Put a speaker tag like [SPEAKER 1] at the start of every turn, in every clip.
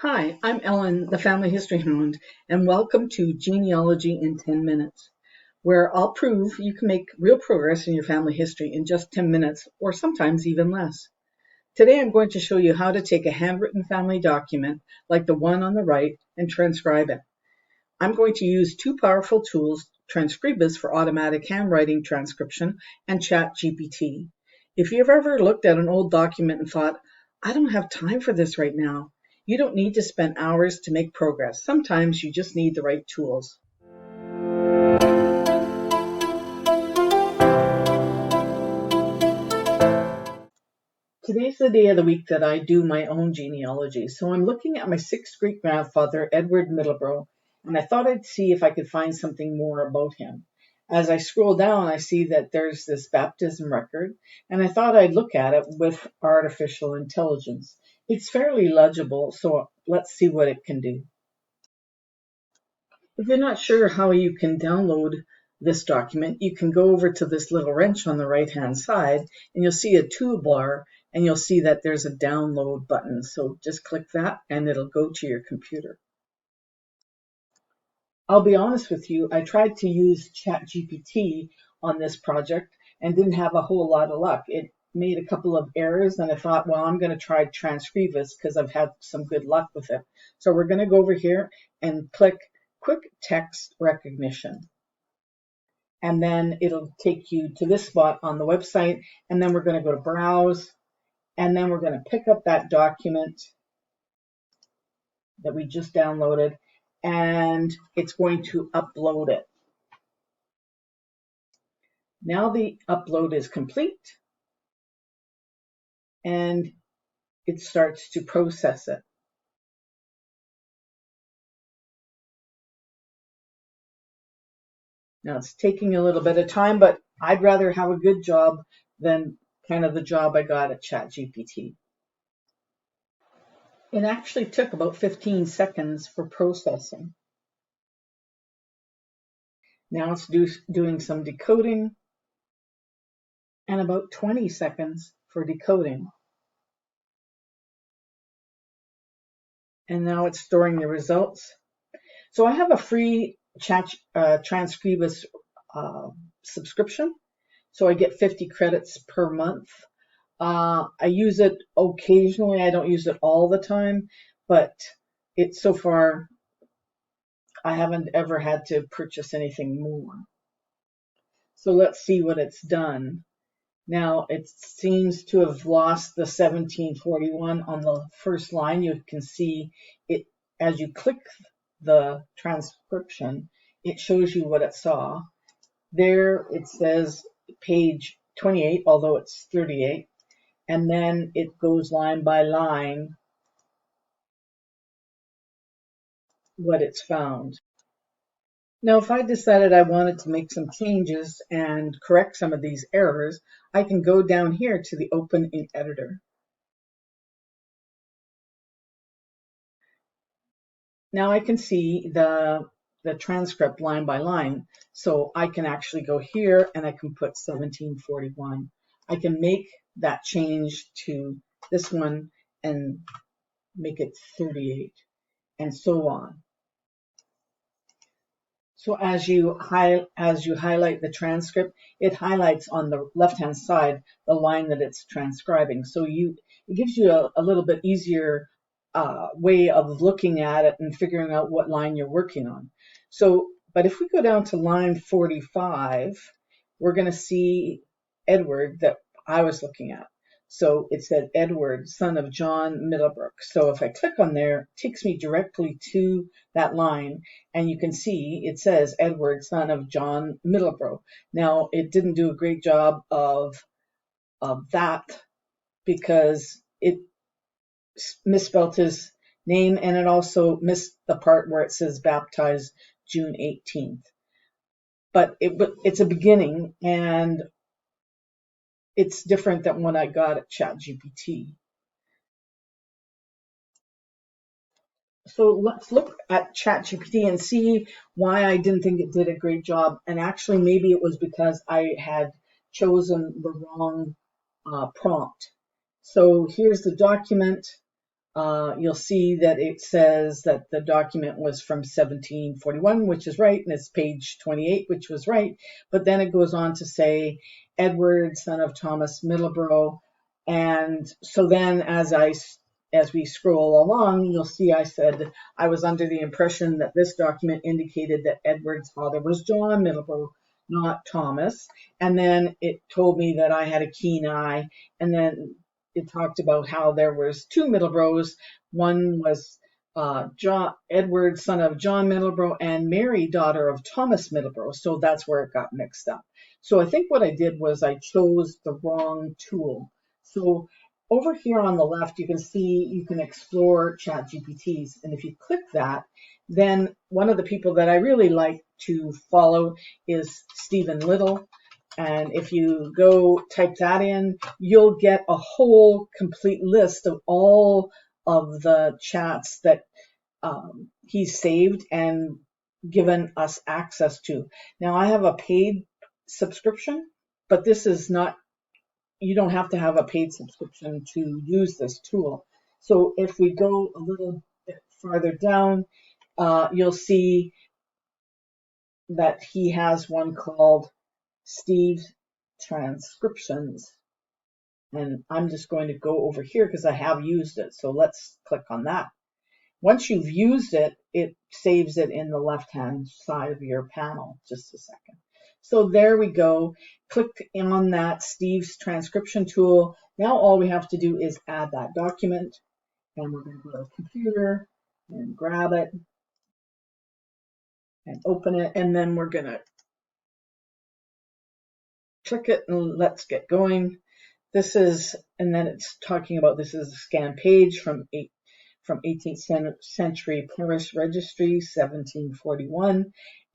[SPEAKER 1] Hi, I'm Ellen, the Family History Hound, and welcome to Genealogy in 10 Minutes, where I'll prove you can make real progress in your family history in just 10 minutes, or sometimes even less. Today I'm going to show you how to take a handwritten family document, like the one on the right, and transcribe it. I'm going to use two powerful tools, Transkribus for automatic handwriting transcription, and ChatGPT. If you've ever looked at an old document and thought, I don't have time for this right now, you don't need to spend hours to make progress. Sometimes you just need the right tools. Today's the day of the week that I do my own genealogy. So I'm looking at my sixth great-grandfather, Edward Middlebrough, and I thought I'd see if I could find something more about him. As I scroll down, I see that there's this baptism record, and I thought I'd look at it with artificial intelligence. It's fairly legible, so let's see what it can do. If you're not sure how you can download this document, you can go over to this little wrench on the right-hand side, and you'll see a toolbar, and you'll see that there's a download button. So just click that, and it'll go to your computer. I'll be honest with you, I tried to use ChatGPT on this project and didn't have a whole lot of luck. It made a couple of errors, and I thought, well, I'm going to try Transkribus because I've had some good luck with it. So we're going to go over here and click Quick Text Recognition. And then it'll take you to this spot on the website, and then we're going to go to Browse, and then we're going to pick up that document that we just downloaded, and it's going to upload it. Now the upload is complete, and it starts to process it. Now it's taking a little bit of time, but I'd rather have a good job than kind of the job I got at ChatGPT. It actually took about 15 seconds for processing. Now it's doing some decoding, and about 20 seconds for decoding. And now it's storing the results. So I have a free Transkribus subscription. So I get 50 credits per month. I use it occasionally. I don't use it all the time, but so far I haven't ever had to purchase anything more. So let's see what it's done. Now it seems to have lost the 1741 on the first line. You can see it as you click the transcription, it shows you what it saw. There it says page 28, although it's 38, and then it goes line by line what it's found. Now, if I decided I wanted to make some changes and correct some of these errors, I can go down here to the Open in Editor. Now I can see the transcript line by line, so I can actually go here and I can put 1741. I can make that change to this one and make it 38, and so on. So as you highlight the transcript, it highlights on the left-hand side the line that it's transcribing. So it gives you a little bit easier way of looking at it and figuring out what line you're working on. So, but if we go down to line 45, we're going to see Edward that I was looking at. So it said Edward, son of John Middlebrook. So if I click on there, it takes me directly to that line, and you can see it says Edward, son of John Middlebrook. Now it didn't do a great job of that because it misspelled his name, and it also missed the part where it says baptized June 18th. But it's a beginning, and it's different than what I got at ChatGPT. So let's look at ChatGPT and see why I didn't think it did a great job. And actually, maybe it was because I had chosen the wrong prompt. So here's the document. you'll see that it says that the document was from 1741, which is right, and it's page 28, which was right. But then it goes on to say Edward, son of Thomas Middleborough. And so then as we scroll along, you'll see I said I was under the impression that this document indicated that Edward's father was John Middleborough, not Thomas. And then it told me that I had a keen eye, and then it talked about how there was two Middleboroughs. One was Edward, son of John Middleborough, and Mary, daughter of Thomas Middleborough. So that's where it got mixed up. So I think what I did was I chose the wrong tool. So over here on the left, you can see you can explore ChatGPTs. And if you click that, then one of the people that I really like to follow is Stephen Little. And if you go type that in, you'll get a whole complete list of all of the chats that he's saved and given us access to. Now, I have a paid subscription, but this is not, you don't have to have a paid subscription to use this tool. So if we go a little bit farther down, you'll see that he has one called Steve's Transcriptions. And I'm just going to go over here because I have used it. So let's click on that. Once you've used it, it saves it in the left-hand side of your panel. Just a second. So there we go. Click on that Steve's transcription tool. Now all we have to do is add that document. And we're going to go to the computer and grab it and open it. And then we're going to click it and let's get going. This is, and then it's talking about this is a scan page from 18th century Paris registry, 1741,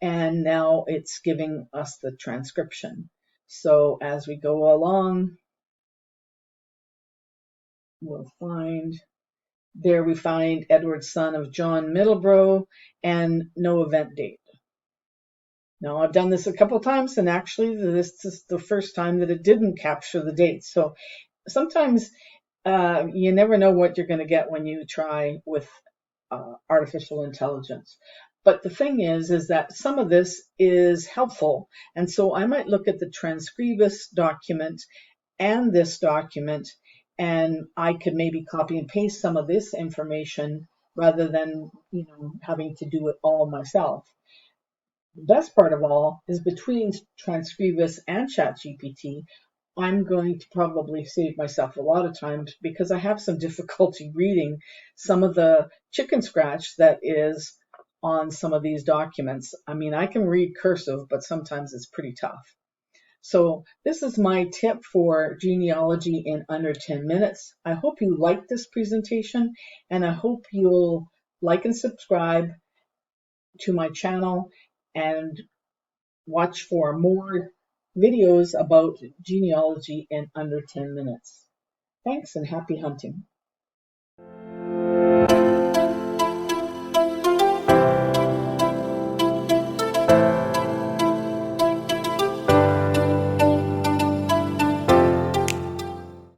[SPEAKER 1] and now it's giving us the transcription. So as we go along, we'll find, there we find Edward, son of John Middleborough, and no event date. Now, I've done this a couple times, and actually this is the first time that it didn't capture the date. So sometimes you never know what you're going to get when you try with artificial intelligence. But the thing is that some of this is helpful. And so I might look at the Transkribus document and this document, and I could maybe copy and paste some of this information rather than, having to do it all myself. The best part of all is between Transkribus and ChatGPT, I'm going to probably save myself a lot of time because I have some difficulty reading some of the chicken scratch that is on some of these documents. I mean, I can read cursive, but sometimes it's pretty tough. So this is my tip for genealogy in under 10 minutes. I hope you liked this presentation, and I hope you'll like and subscribe to my channel and watch for more videos about genealogy in under 10 minutes. Thanks and happy hunting.